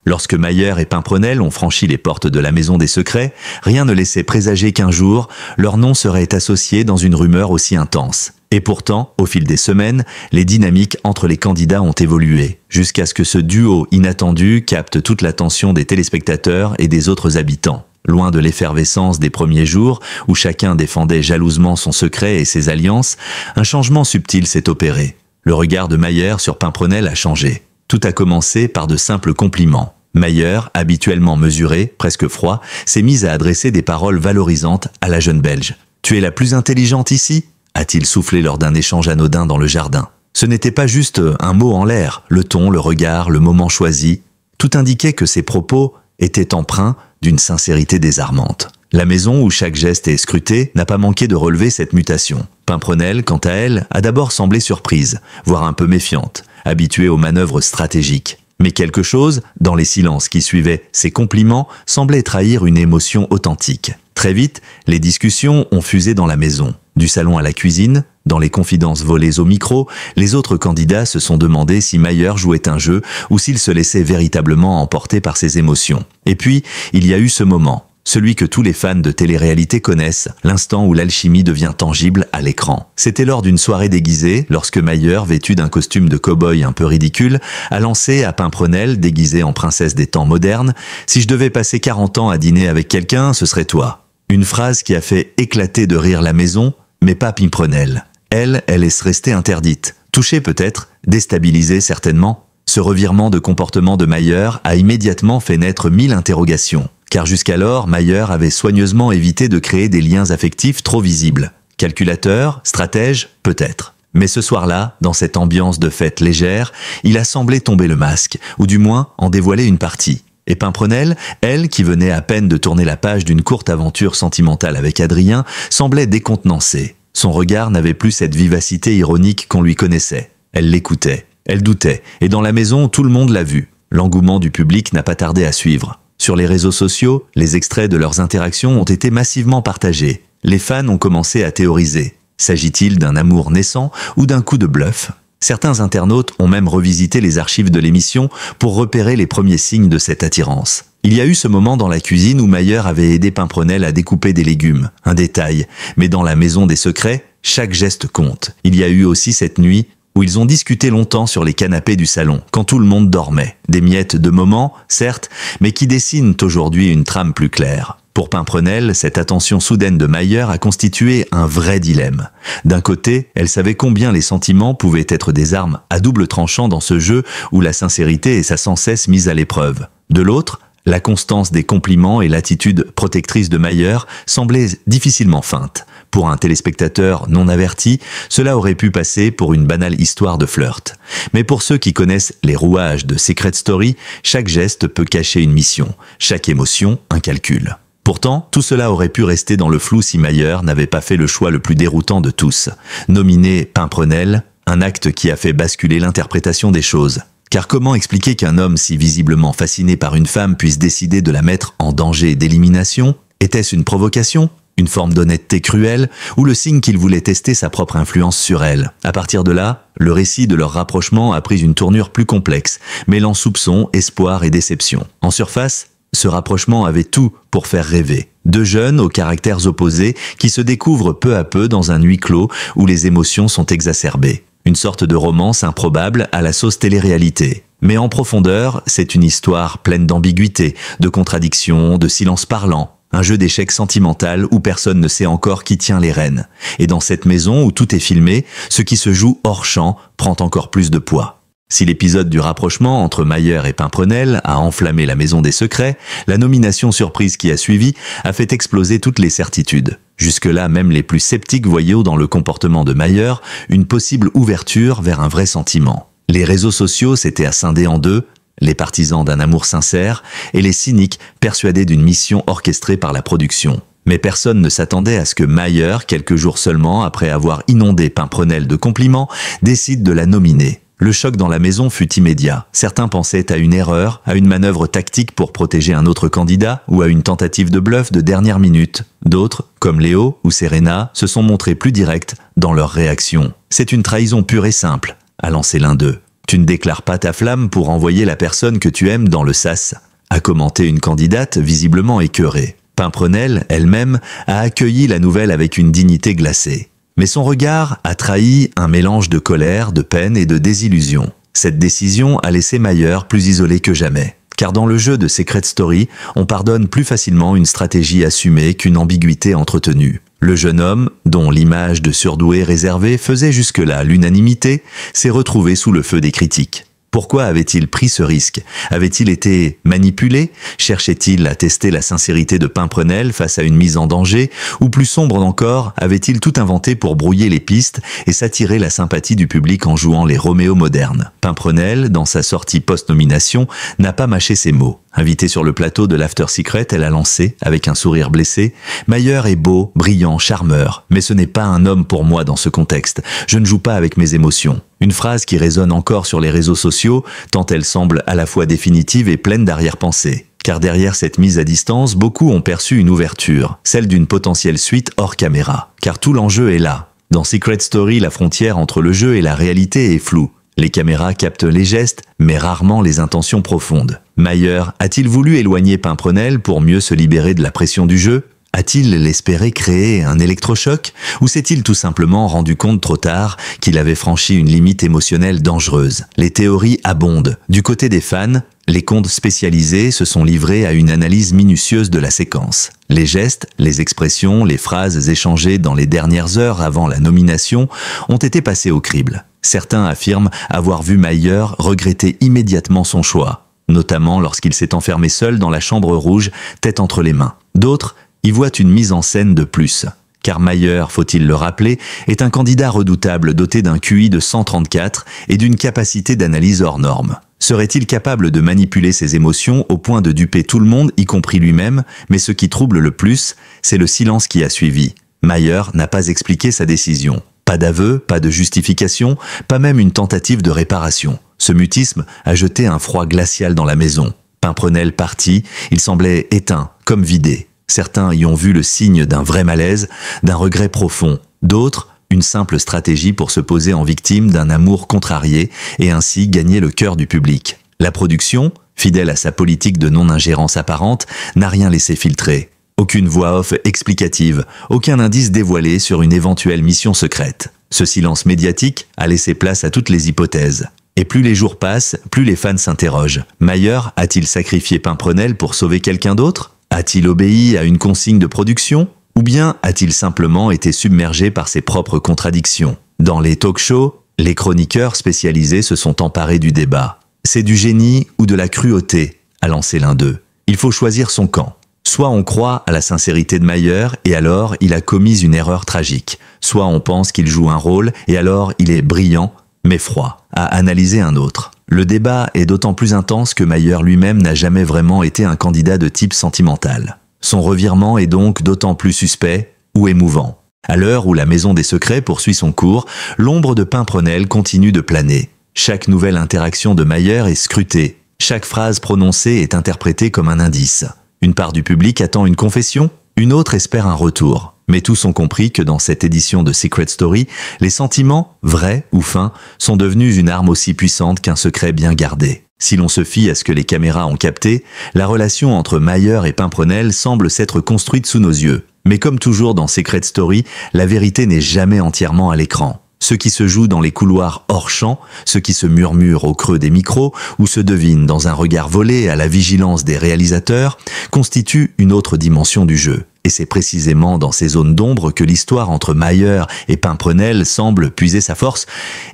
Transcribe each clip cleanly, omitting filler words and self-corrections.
Lorsque Mayer et Pimprenel ont franchi les portes de la maison des secrets, rien ne laissait présager qu'un jour, leur nom serait associé dans une rumeur aussi intense. Et pourtant, au fil des semaines, les dynamiques entre les candidats ont évolué, jusqu'à ce que ce duo inattendu capte toute l'attention des téléspectateurs et des autres habitants. Loin de l'effervescence des premiers jours, où chacun défendait jalousement son secret et ses alliances, un changement subtil s'est opéré. Le regard de Mayer sur Pimprenel a changé. Tout a commencé par de simples compliments. Mayer, habituellement mesuré, presque froid, s'est mis à adresser des paroles valorisantes à la jeune Belge. « Tu es la plus intelligente ici ?» a-t-il soufflé lors d'un échange anodin dans le jardin. Ce n'était pas juste un mot en l'air, le ton, le regard, le moment choisi. Tout indiquait que ses propos étaient empreints d'une sincérité désarmante. La maison où chaque geste est scruté n'a pas manqué de relever cette mutation. Pimprenel, quant à elle, a d'abord semblé surprise, voire un peu méfiante, habituée aux manœuvres stratégiques. Mais quelque chose, dans les silences qui suivaient ces compliments, semblait trahir une émotion authentique. Très vite, les discussions ont fusé dans la maison. Du salon à la cuisine, dans les confidences volées au micro, les autres candidats se sont demandé si Mayer jouait un jeu ou s'il se laissait véritablement emporter par ses émotions. Et puis, il y a eu ce moment, celui que tous les fans de télé-réalité connaissent, l'instant où l'alchimie devient tangible à l'écran. C'était lors d'une soirée déguisée, lorsque Mayer, vêtu d'un costume de cow-boy un peu ridicule, a lancé à Pimprenel, déguisée en princesse des temps modernes, « Si je devais passer 40 ans à dîner avec quelqu'un, ce serait toi ». Une phrase qui a fait éclater de rire la maison, mais pas Pimprenel. Elle est restée interdite. Touchée peut-être, déstabilisée certainement. Ce revirement de comportement de Mayer a immédiatement fait naître 1000 interrogations. Car jusqu'alors, Mayer avait soigneusement évité de créer des liens affectifs trop visibles. Calculateur, stratège, peut-être. Mais ce soir-là, dans cette ambiance de fête légère, il a semblé tomber le masque, ou du moins en dévoiler une partie. Et Pimprenel, elle qui venait à peine de tourner la page d'une courte aventure sentimentale avec Adrien, semblait décontenancée. Son regard n'avait plus cette vivacité ironique qu'on lui connaissait. Elle l'écoutait, elle doutait, et dans la maison, tout le monde l'a vu. L'engouement du public n'a pas tardé à suivre. Sur les réseaux sociaux, les extraits de leurs interactions ont été massivement partagés. Les fans ont commencé à théoriser. S'agit-il d'un amour naissant ou d'un coup de bluff ? Certains internautes ont même revisité les archives de l'émission pour repérer les premiers signes de cette attirance. Il y a eu ce moment dans la cuisine où Mayer avait aidé Pimprenel à découper des légumes, un détail. Mais dans la maison des secrets, chaque geste compte. Il y a eu aussi cette nuit où ils ont discuté longtemps sur les canapés du salon, quand tout le monde dormait. Des miettes de moments, certes, mais qui dessinent aujourd'hui une trame plus claire. Pour Pimprenel, cette attention soudaine de Mayer a constitué un vrai dilemme. D'un côté, elle savait combien les sentiments pouvaient être des armes à double tranchant dans ce jeu où la sincérité est sans cesse mise à l'épreuve. De l'autre, la constance des compliments et l'attitude protectrice de Mayer semblaient difficilement feintes. Pour un téléspectateur non averti, cela aurait pu passer pour une banale histoire de flirt. Mais pour ceux qui connaissent les rouages de Secret Story, chaque geste peut cacher une mission, chaque émotion un calcul. Pourtant, tout cela aurait pu rester dans le flou si Mayer n'avait pas fait le choix le plus déroutant de tous. Nominer Pimprenel, un acte qui a fait basculer l'interprétation des choses. Car comment expliquer qu'un homme si visiblement fasciné par une femme puisse décider de la mettre en danger d'élimination? Était-ce une provocation? Une forme d'honnêteté cruelle? Ou le signe qu'il voulait tester sa propre influence sur elle? À partir de là, le récit de leur rapprochement a pris une tournure plus complexe, mêlant soupçons, espoir et déception. En surface, ce rapprochement avait tout pour faire rêver. Deux jeunes aux caractères opposés qui se découvrent peu à peu dans un huis clos où les émotions sont exacerbées. Une sorte de romance improbable à la sauce télé-réalité. Mais en profondeur, c'est une histoire pleine d'ambiguïté, de contradictions, de silence parlant. Un jeu d'échecs sentimental où personne ne sait encore qui tient les rênes. Et dans cette maison où tout est filmé, ce qui se joue hors champ prend encore plus de poids. Si l'épisode du rapprochement entre Mayer et Pimprenel a enflammé la maison des secrets, la nomination surprise qui a suivi a fait exploser toutes les certitudes. Jusque-là, même les plus sceptiques voyaient dans le comportement de Mayer une possible ouverture vers un vrai sentiment. Les réseaux sociaux s'étaient scindés en deux, les partisans d'un amour sincère et les cyniques persuadés d'une mission orchestrée par la production. Mais personne ne s'attendait à ce que Mayer, quelques jours seulement après avoir inondé Pimprenel de compliments, décide de la nominer. Le choc dans la maison fut immédiat. Certains pensaient à une erreur, à une manœuvre tactique pour protéger un autre candidat ou à une tentative de bluff de dernière minute. D'autres, comme Léo ou Serena, se sont montrés plus directs dans leur réaction. « C'est une trahison pure et simple », a lancé l'un d'eux. Tu ne déclares pas ta flamme pour envoyer la personne que tu aimes dans le sas, a commenté une candidate visiblement écœurée. Pimprenel, elle-même, a accueilli la nouvelle avec une dignité glacée. Mais son regard a trahi un mélange de colère, de peine et de désillusion. Cette décision a laissé Mayer plus isolé que jamais. Car dans le jeu de Secret Story, on pardonne plus facilement une stratégie assumée qu'une ambiguïté entretenue. Le jeune homme, dont l'image de surdoué réservé faisait jusque-là l'unanimité, s'est retrouvé sous le feu des critiques. Pourquoi avait-il pris ce risque? Avait-il été manipulé? Cherchait-il à tester la sincérité de Pimprenel face à une mise en danger? Ou plus sombre encore, avait-il tout inventé pour brouiller les pistes et s'attirer la sympathie du public en jouant les Roméo modernes? Pimprenel, dans sa sortie post-nomination, n'a pas mâché ses mots. Invitée sur le plateau de l'After Secret, elle a lancé, avec un sourire blessé, « Mayer est beau, brillant, charmeur, mais ce n'est pas un homme pour moi dans ce contexte. Je ne joue pas avec mes émotions. » Une phrase qui résonne encore sur les réseaux sociaux, tant elle semble à la fois définitive et pleine d'arrière-pensée. Car derrière cette mise à distance, beaucoup ont perçu une ouverture, celle d'une potentielle suite hors caméra. Car tout l'enjeu est là. Dans Secret Story, la frontière entre le jeu et la réalité est floue. Les caméras captent les gestes, mais rarement les intentions profondes. Mayer a-t-il voulu éloigner Pimprenel pour mieux se libérer de la pression du jeu? A-t-il espéré créer un électrochoc? Ou s'est-il tout simplement rendu compte trop tard qu'il avait franchi une limite émotionnelle dangereuse? Les théories abondent. Du côté des fans, les comptes spécialisés se sont livrés à une analyse minutieuse de la séquence. Les gestes, les expressions, les phrases échangées dans les dernières heures avant la nomination ont été passés au crible. Certains affirment avoir vu Mayer regretter immédiatement son choix, notamment lorsqu'il s'est enfermé seul dans la chambre rouge, tête entre les mains. D'autres y voient une mise en scène de plus. Car Mayer, faut-il le rappeler, est un candidat redoutable doté d'un QI de 134 et d'une capacité d'analyse hors norme. Serait-il capable de manipuler ses émotions au point de duper tout le monde, y compris lui-même? Mais ce qui trouble le plus, c'est le silence qui a suivi. Mayer n'a pas expliqué sa décision. Pas d'aveu, pas de justification, pas même une tentative de réparation. Ce mutisme a jeté un froid glacial dans la maison. Pimprenel parti, il semblait éteint, comme vidé. Certains y ont vu le signe d'un vrai malaise, d'un regret profond. D'autres, une simple stratégie pour se poser en victime d'un amour contrarié et ainsi gagner le cœur du public. La production, fidèle à sa politique de non-ingérence apparente, n'a rien laissé filtrer. Aucune voix off explicative, aucun indice dévoilé sur une éventuelle mission secrète. Ce silence médiatique a laissé place à toutes les hypothèses. Et plus les jours passent, plus les fans s'interrogent. Mayer a-t-il sacrifié Pimprenel pour sauver quelqu'un d'autre? A-t-il obéi à une consigne de production? Ou bien a-t-il simplement été submergé par ses propres contradictions? Dans les talk-shows, les chroniqueurs spécialisés se sont emparés du débat. C'est du génie ou de la cruauté, a lancé l'un d'eux. Il faut choisir son camp. Soit on croit à la sincérité de Mayer et alors il a commis une erreur tragique. Soit on pense qu'il joue un rôle et alors il est brillant, mais froid, a analysé un autre. Le débat est d'autant plus intense que Mayer lui-même n'a jamais vraiment été un candidat de type sentimental. Son revirement est donc d'autant plus suspect ou émouvant. À l'heure où la Maison des Secrets poursuit son cours, l'ombre de Pimprenel continue de planer. Chaque nouvelle interaction de Mayer est scrutée. Chaque phrase prononcée est interprétée comme un indice. Une part du public attend une confession, une autre espère un retour. Mais tous ont compris que dans cette édition de Secret Story, les sentiments, vrais ou feints, sont devenus une arme aussi puissante qu'un secret bien gardé. Si l'on se fie à ce que les caméras ont capté, la relation entre Mayer et Pimprenel semble s'être construite sous nos yeux. Mais comme toujours dans Secret Story, la vérité n'est jamais entièrement à l'écran. Ce qui se joue dans les couloirs hors champ, ce qui se murmure au creux des micros ou se devine dans un regard volé à la vigilance des réalisateurs, constitue une autre dimension du jeu. Et c'est précisément dans ces zones d'ombre que l'histoire entre Mayer et Pimprenel semble puiser sa force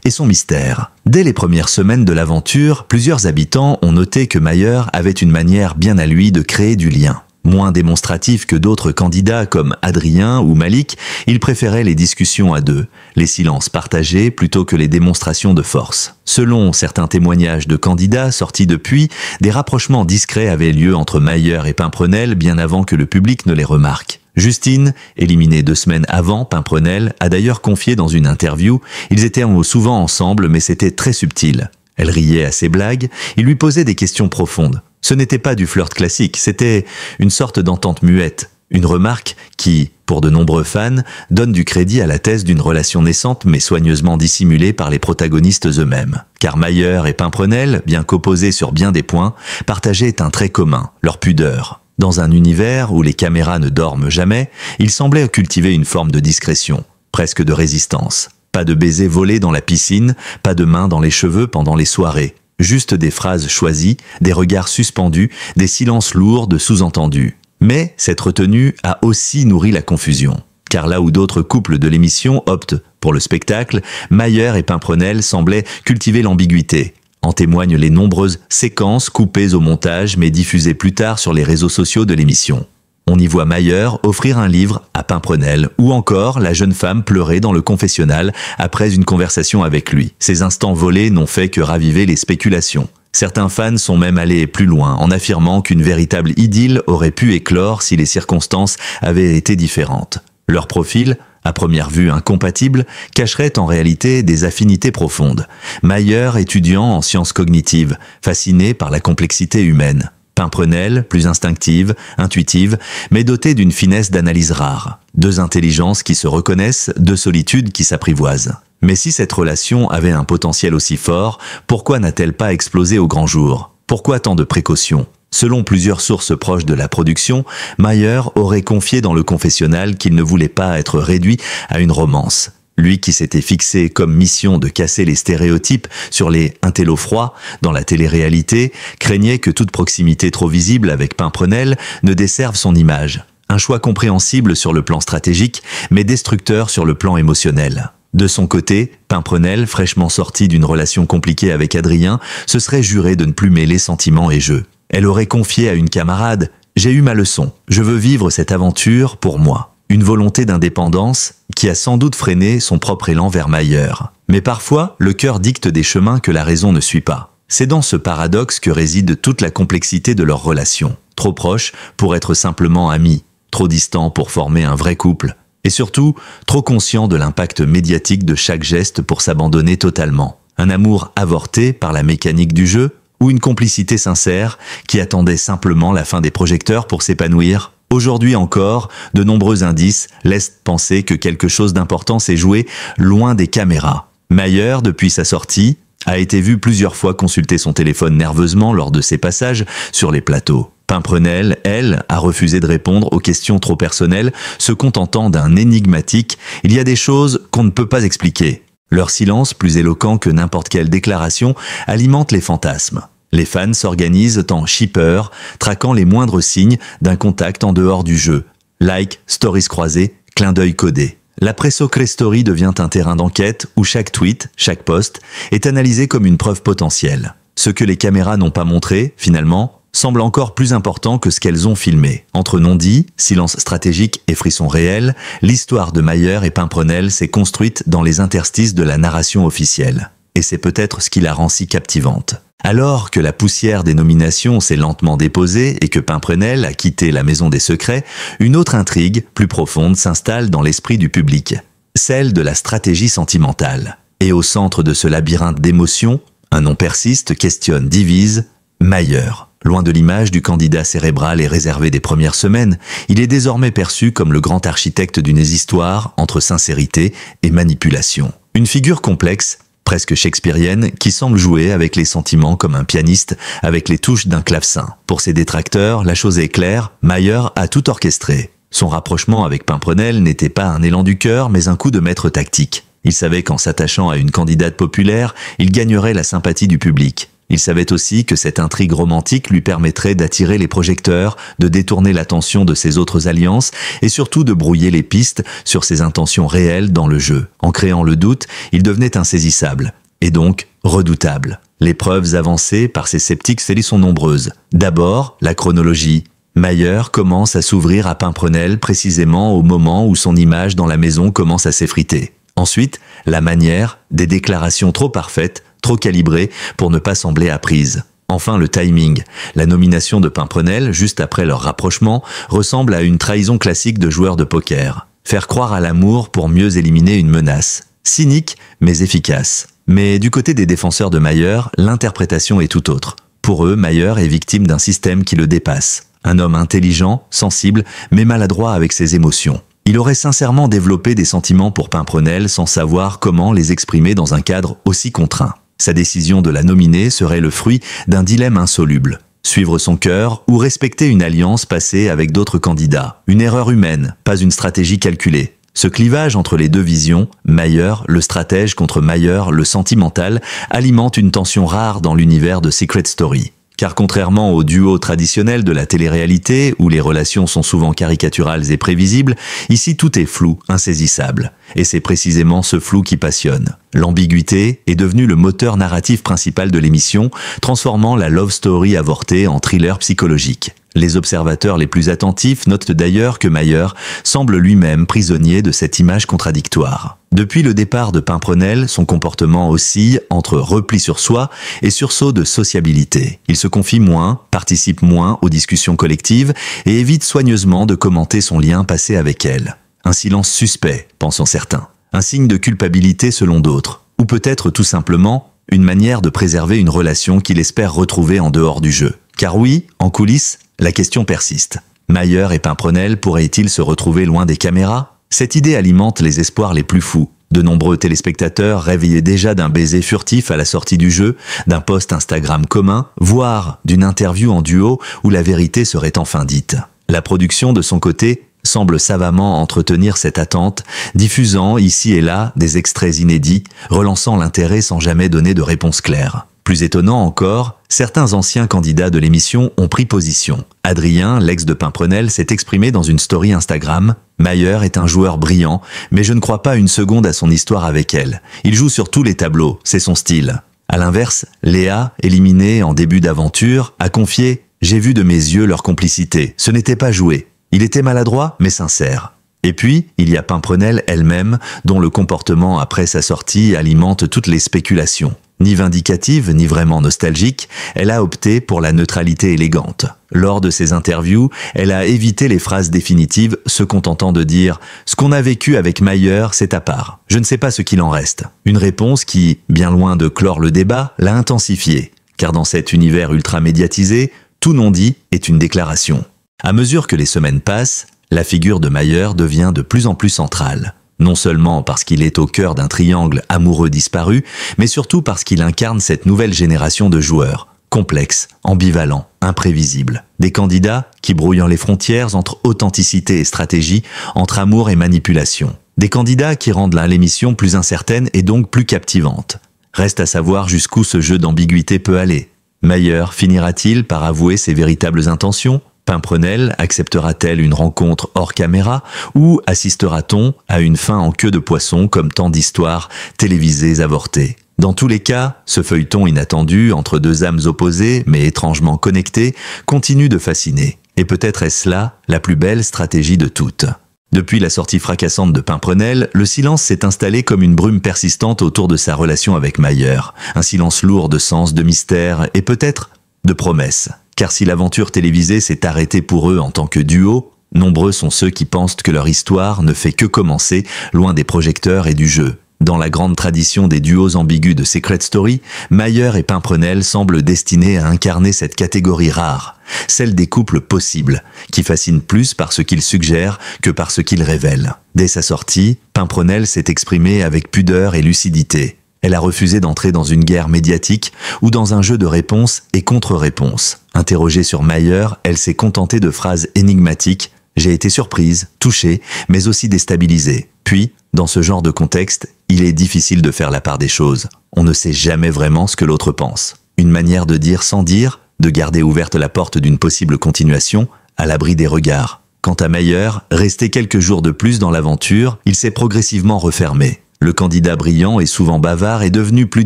et son mystère. Dès les premières semaines de l'aventure, plusieurs habitants ont noté que Mayer avait une manière bien à lui de créer du lien. Moins démonstratif que d'autres candidats comme Adrien ou Malik, il préférait les discussions à deux, les silences partagés plutôt que les démonstrations de force. Selon certains témoignages de candidats sortis depuis, des rapprochements discrets avaient lieu entre Mayer et Pimprenel bien avant que le public ne les remarque. Justine, éliminée 2 semaines avant Pimprenel, a d'ailleurs confié dans une interview « Ils étaient souvent ensemble mais c'était très subtil ». Elle riait à ses blagues, il lui posait des questions profondes. Ce n'était pas du flirt classique, c'était une sorte d'entente muette. Une remarque qui, pour de nombreux fans, donne du crédit à la thèse d'une relation naissante mais soigneusement dissimulée par les protagonistes eux-mêmes. Car Mayer et Pimprenel, bien qu'opposés sur bien des points, partageaient un trait commun, leur pudeur. Dans un univers où les caméras ne dorment jamais, ils semblaient cultiver une forme de discrétion, presque de résistance. Pas de baisers volés dans la piscine, pas de mains dans les cheveux pendant les soirées. Juste des phrases choisies, des regards suspendus, des silences lourds de sous-entendus. Mais cette retenue a aussi nourri la confusion. Car là où d'autres couples de l'émission optent pour le spectacle, Mayer et Pimprenel semblaient cultiver l'ambiguïté. En témoignent les nombreuses séquences coupées au montage mais diffusées plus tard sur les réseaux sociaux de l'émission. On y voit Mayer offrir un livre à Pimprenel ou encore la jeune femme pleurer dans le confessionnal après une conversation avec lui. Ces instants volés n'ont fait que raviver les spéculations. Certains fans sont même allés plus loin en affirmant qu'une véritable idylle aurait pu éclore si les circonstances avaient été différentes. Leur profil, à première vue incompatible, cacherait en réalité des affinités profondes. Mayer, étudiant en sciences cognitives, fasciné par la complexité humaine. Pimprenel, plus instinctive, intuitive, mais dotée d'une finesse d'analyse rare. Deux intelligences qui se reconnaissent, deux solitudes qui s'apprivoisent. Mais si cette relation avait un potentiel aussi fort, pourquoi n'a-t-elle pas explosé au grand jour? Pourquoi tant de précautions? Selon plusieurs sources proches de la production, Mayer aurait confié dans le confessionnal qu'il ne voulait pas être réduit à une romance. Lui qui s'était fixé comme mission de casser les stéréotypes sur les intellos froids dans la télé-réalité, craignait que toute proximité trop visible avec Pimprenel ne desserve son image. Un choix compréhensible sur le plan stratégique, mais destructeur sur le plan émotionnel. De son côté, Pimprenel, fraîchement sorti d'une relation compliquée avec Adrien, se serait juré de ne plus mêler sentiments et jeux. Elle aurait confié à une camarade « J'ai eu ma leçon, je veux vivre cette aventure pour moi ». Une volonté d'indépendance qui a sans doute freiné son propre élan vers Mayer. Mais parfois, le cœur dicte des chemins que la raison ne suit pas. C'est dans ce paradoxe que réside toute la complexité de leur relation. Trop proches pour être simplement amis, trop distants pour former un vrai couple, et surtout, trop conscients de l'impact médiatique de chaque geste pour s'abandonner totalement. Un amour avorté par la mécanique du jeu, ou une complicité sincère qui attendait simplement la fin des projecteurs pour s'épanouir. Aujourd'hui encore, de nombreux indices laissent penser que quelque chose d'important s'est joué loin des caméras. Mayer, depuis sa sortie, a été vu plusieurs fois consulter son téléphone nerveusement lors de ses passages sur les plateaux. Pimprenel, elle, a refusé de répondre aux questions trop personnelles, se contentant d'un énigmatique « Il y a des choses qu'on ne peut pas expliquer ». Leur silence, plus éloquent que n'importe quelle déclaration, alimente les fantasmes. Les fans s'organisent en shippers, traquant les moindres signes d'un contact en dehors du jeu. Like, stories croisées, clin d'œil codé. La Presso-Crestory devient un terrain d'enquête où chaque tweet, chaque post, est analysé comme une preuve potentielle. Ce que les caméras n'ont pas montré, finalement, semble encore plus important que ce qu'elles ont filmé. Entre non-dits, silence stratégique et frissons réels, l'histoire de Mayer et Pimprenel s'est construite dans les interstices de la narration officielle. Et c'est peut-être ce qui la rend si captivante. Alors que la poussière des nominations s'est lentement déposée et que Pimprenel a quitté la Maison des Secrets, une autre intrigue, plus profonde, s'installe dans l'esprit du public. Celle de la stratégie sentimentale. Et au centre de ce labyrinthe d'émotions, un nom persiste, questionne, divise, Mayer. Loin de l'image du candidat cérébral et réservé des premières semaines, il est désormais perçu comme le grand architecte d'une histoire entre sincérité et manipulation. Une figure complexe, presque shakespearienne, qui semble jouer avec les sentiments comme un pianiste avec les touches d'un clavecin. Pour ses détracteurs, la chose est claire, Mayer a tout orchestré. Son rapprochement avec Pimprenel n'était pas un élan du cœur, mais un coup de maître tactique. Il savait qu'en s'attachant à une candidate populaire, il gagnerait la sympathie du public. Il savait aussi que cette intrigue romantique lui permettrait d'attirer les projecteurs, de détourner l'attention de ses autres alliances et surtout de brouiller les pistes sur ses intentions réelles dans le jeu. En créant le doute, il devenait insaisissable et donc redoutable. Les preuves avancées par ses sceptiques sont nombreuses. D'abord, la chronologie. Mayer commence à s'ouvrir à Pimprenel précisément au moment où son image dans la maison commence à s'effriter. Ensuite, la manière, des déclarations trop parfaites, trop calibrées pour ne pas sembler apprises. Enfin, le timing. La nomination de Pimprenel, juste après leur rapprochement, ressemble à une trahison classique de joueurs de poker. Faire croire à l'amour pour mieux éliminer une menace. Cynique, mais efficace. Mais du côté des défenseurs de Mayer, l'interprétation est tout autre. Pour eux, Mayer est victime d'un système qui le dépasse. Un homme intelligent, sensible, mais maladroit avec ses émotions. Il aurait sincèrement développé des sentiments pour Pimprenelle sans savoir comment les exprimer dans un cadre aussi contraint. Sa décision de la nominer serait le fruit d'un dilemme insoluble. Suivre son cœur ou respecter une alliance passée avec d'autres candidats. Une erreur humaine, pas une stratégie calculée. Ce clivage entre les deux visions, Mayer, le stratège contre Mayer, le sentimental, alimente une tension rare dans l'univers de Secret Story. Car contrairement au duo traditionnel de la télé-réalité, où les relations sont souvent caricaturales et prévisibles, ici tout est flou, insaisissable. Et c'est précisément ce flou qui passionne. L'ambiguïté est devenue le moteur narratif principal de l'émission, transformant la love story avortée en thriller psychologique. Les observateurs les plus attentifs notent d'ailleurs que Mayer semble lui-même prisonnier de cette image contradictoire. Depuis le départ de Pimprenelle, son comportement oscille entre repli sur soi et sursaut de sociabilité. Il se confie moins, participe moins aux discussions collectives et évite soigneusement de commenter son lien passé avec elle. Un silence suspect, pensent certains. Un signe de culpabilité selon d'autres. Ou peut-être tout simplement une manière de préserver une relation qu'il espère retrouver en dehors du jeu. Car oui, en coulisses, la question persiste. Mayer et Pimprenelle pourraient-ils se retrouver loin des caméras? Cette idée alimente les espoirs les plus fous. De nombreux téléspectateurs rêvaient déjà d'un baiser furtif à la sortie du jeu, d'un post Instagram commun, voire d'une interview en duo où la vérité serait enfin dite. La production, de son côté, semble savamment entretenir cette attente, diffusant ici et là des extraits inédits, relançant l'intérêt sans jamais donner de réponse claire. Plus étonnant encore, certains anciens candidats de l'émission ont pris position. Adrien, l'ex de Pimprenelle, s'est exprimé dans une story Instagram. Mayer est un joueur brillant, mais je ne crois pas une seconde à son histoire avec elle. Il joue sur tous les tableaux, c'est son style. À l'inverse, Léa, éliminée en début d'aventure, a confié « J'ai vu de mes yeux leur complicité, ce n'était pas joué. Il était maladroit, mais sincère. » Et puis, il y a Pimprenelle elle-même, dont le comportement après sa sortie alimente toutes les spéculations. Ni vindicative, ni vraiment nostalgique, elle a opté pour la neutralité élégante. Lors de ses interviews, elle a évité les phrases définitives, se contentant de dire « Ce qu'on a vécu avec Mayer, c'est à part. Je ne sais pas ce qu'il en reste. » Une réponse qui, bien loin de clore le débat, l'a intensifié. Car dans cet univers ultra médiatisé, tout non-dit est une déclaration. À mesure que les semaines passent, la figure de Mayer devient de plus en plus centrale. Non seulement parce qu'il est au cœur d'un triangle amoureux disparu, mais surtout parce qu'il incarne cette nouvelle génération de joueurs, complexes, ambivalents, imprévisibles. Des candidats qui brouillent les frontières entre authenticité et stratégie, entre amour et manipulation. Des candidats qui rendent l'émission plus incertaine et donc plus captivante. Reste à savoir jusqu'où ce jeu d'ambiguïté peut aller. Mayer finira-t-il par avouer ses véritables intentions ? Pimprenelle acceptera-t-elle une rencontre hors caméra ou assistera-t-on à une fin en queue de poisson comme tant d'histoires télévisées avortées? Dans tous les cas, ce feuilleton inattendu entre deux âmes opposées mais étrangement connectées continue de fasciner. Et peut-être est-ce là la plus belle stratégie de toutes. Depuis la sortie fracassante de Pimprenelle, le silence s'est installé comme une brume persistante autour de sa relation avec Mayer. Un silence lourd de sens, de mystère et peut-être de promesses. Car si l'aventure télévisée s'est arrêtée pour eux en tant que duo, nombreux sont ceux qui pensent que leur histoire ne fait que commencer loin des projecteurs et du jeu. Dans la grande tradition des duos ambigus de Secret Story, Mayer et Pimprenelle semblent destinés à incarner cette catégorie rare, celle des couples possibles, qui fascinent plus par ce qu'ils suggèrent que par ce qu'ils révèlent. Dès sa sortie, Pimprenelle s'est exprimée avec pudeur et lucidité. Elle a refusé d'entrer dans une guerre médiatique ou dans un jeu de réponses et contre-réponses. Interrogée sur Mayer, elle s'est contentée de phrases énigmatiques. J'ai été surprise, touchée, mais aussi déstabilisée. Puis, dans ce genre de contexte, il est difficile de faire la part des choses. On ne sait jamais vraiment ce que l'autre pense. Une manière de dire sans dire, de garder ouverte la porte d'une possible continuation, à l'abri des regards. Quant à Mayer, resté quelques jours de plus dans l'aventure, il s'est progressivement refermé. Le candidat brillant et souvent bavard est devenu plus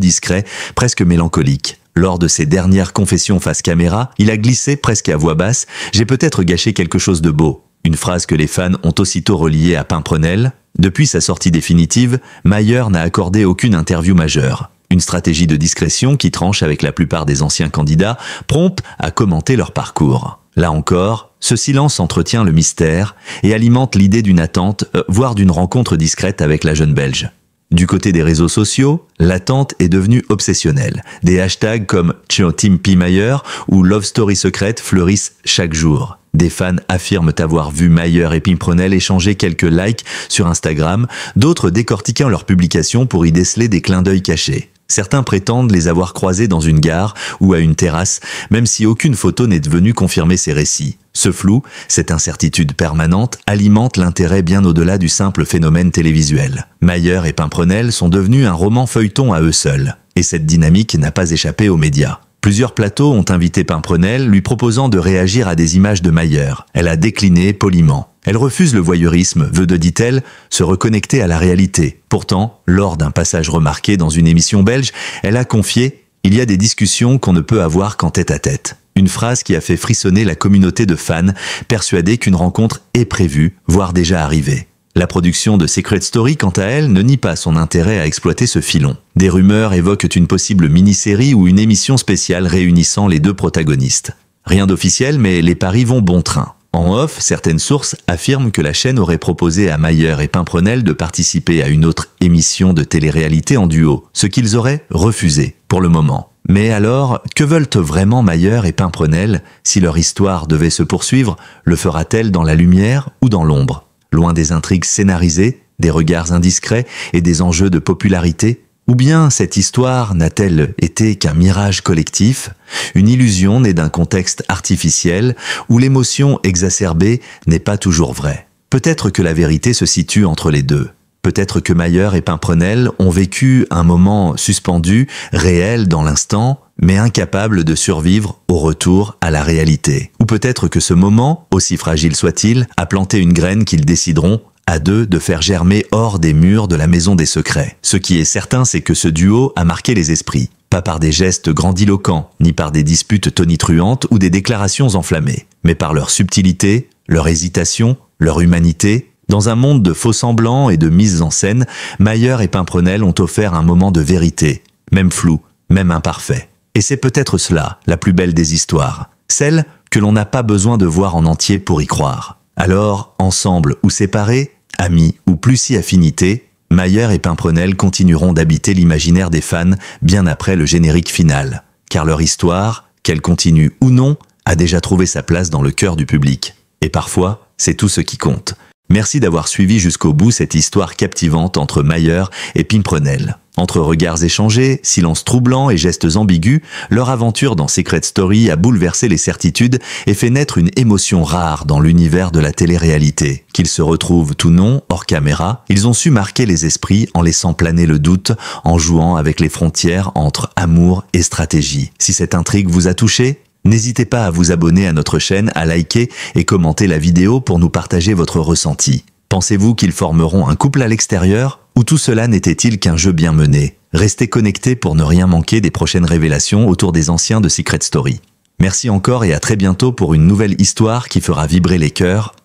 discret, presque mélancolique. Lors de ses dernières confessions face caméra, il a glissé presque à voix basse « J'ai peut-être gâché quelque chose de beau ». Une phrase que les fans ont aussitôt reliée à Pimprenelle. Depuis sa sortie définitive, Mayer n'a accordé aucune interview majeure. Une stratégie de discrétion qui tranche avec la plupart des anciens candidats, prompte à commenter leur parcours. Là encore, ce silence entretient le mystère et alimente l'idée d'une attente, voire d'une rencontre discrète avec la jeune Belge. Du côté des réseaux sociaux, l'attente est devenue obsessionnelle. Des hashtags comme Team P. Mayer ou Love Story secrète fleurissent chaque jour. Des fans affirment avoir vu Mayer et Pimprenel échanger quelques likes sur Instagram, d'autres décortiquant leurs publications pour y déceler des clins d'œil cachés. Certains prétendent les avoir croisés dans une gare ou à une terrasse, même si aucune photo n'est venue confirmer ces récits. Ce flou, cette incertitude permanente, alimente l'intérêt bien au-delà du simple phénomène télévisuel. Mayer et Pimprenel sont devenus un roman feuilleton à eux seuls, et cette dynamique n'a pas échappé aux médias. Plusieurs plateaux ont invité Pimprenel, lui proposant de réagir à des images de Mayer. Elle a décliné poliment. Elle refuse le voyeurisme, veut, dit-elle, se reconnecter à la réalité. Pourtant, lors d'un passage remarqué dans une émission belge, elle a confié « Il y a des discussions qu'on ne peut avoir qu'en tête-à-tête ». Une phrase qui a fait frissonner la communauté de fans, persuadée qu'une rencontre est prévue, voire déjà arrivée. La production de Secret Story, quant à elle, ne nie pas son intérêt à exploiter ce filon. Des rumeurs évoquent une possible mini-série ou une émission spéciale réunissant les deux protagonistes. Rien d'officiel, mais les paris vont bon train. En off, certaines sources affirment que la chaîne aurait proposé à Mayer et Pimprenel de participer à une autre émission de télé-réalité en duo, ce qu'ils auraient refusé, pour le moment. Mais alors, que veulent vraiment Mayer et Pimprenel? Si leur histoire devait se poursuivre, le fera-t-elle dans la lumière ou dans l'ombre? Loin des intrigues scénarisées, des regards indiscrets et des enjeux de popularité? Ou bien cette histoire n'a-t-elle été qu'un mirage collectif, une illusion née d'un contexte artificiel où l'émotion exacerbée n'est pas toujours vraie? Peut-être que la vérité se situe entre les deux. Peut-être que Mayer et Pimprenel ont vécu un moment suspendu, réel dans l'instant, mais incapable de survivre au retour à la réalité. Ou peut-être que ce moment, aussi fragile soit-il, a planté une graine qu'ils décideront, à deux, de faire germer hors des murs de la maison des secrets. Ce qui est certain, c'est que ce duo a marqué les esprits. Pas par des gestes grandiloquents, ni par des disputes tonitruantes ou des déclarations enflammées, mais par leur subtilité, leur hésitation, leur humanité. Dans un monde de faux-semblants et de mises en scène, Mayer et Pimprenel ont offert un moment de vérité, même flou, même imparfait. Et c'est peut-être cela, la plus belle des histoires, celle que l'on n'a pas besoin de voir en entier pour y croire. Alors, ensemble ou séparés, amis ou plus si affinités, Mayer et Pimprenel continueront d'habiter l'imaginaire des fans bien après le générique final, car leur histoire, qu'elle continue ou non, a déjà trouvé sa place dans le cœur du public. Et parfois, c'est tout ce qui compte. Merci d'avoir suivi jusqu'au bout cette histoire captivante entre Mayer et Pimprenel. Entre regards échangés, silences troublants et gestes ambigus, leur aventure dans Secret Story a bouleversé les certitudes et fait naître une émotion rare dans l'univers de la télé-réalité. Qu'ils se retrouvent ou non, hors caméra, ils ont su marquer les esprits en laissant planer le doute, en jouant avec les frontières entre amour et stratégie. Si cette intrigue vous a touché, n'hésitez pas à vous abonner à notre chaîne, à liker et commenter la vidéo pour nous partager votre ressenti. Pensez-vous qu'ils formeront un couple à l'extérieur? Ou tout cela n'était-il qu'un jeu bien mené? Restez connectés pour ne rien manquer des prochaines révélations autour des anciens de Secret Story. Merci encore et à très bientôt pour une nouvelle histoire qui fera vibrer les cœurs.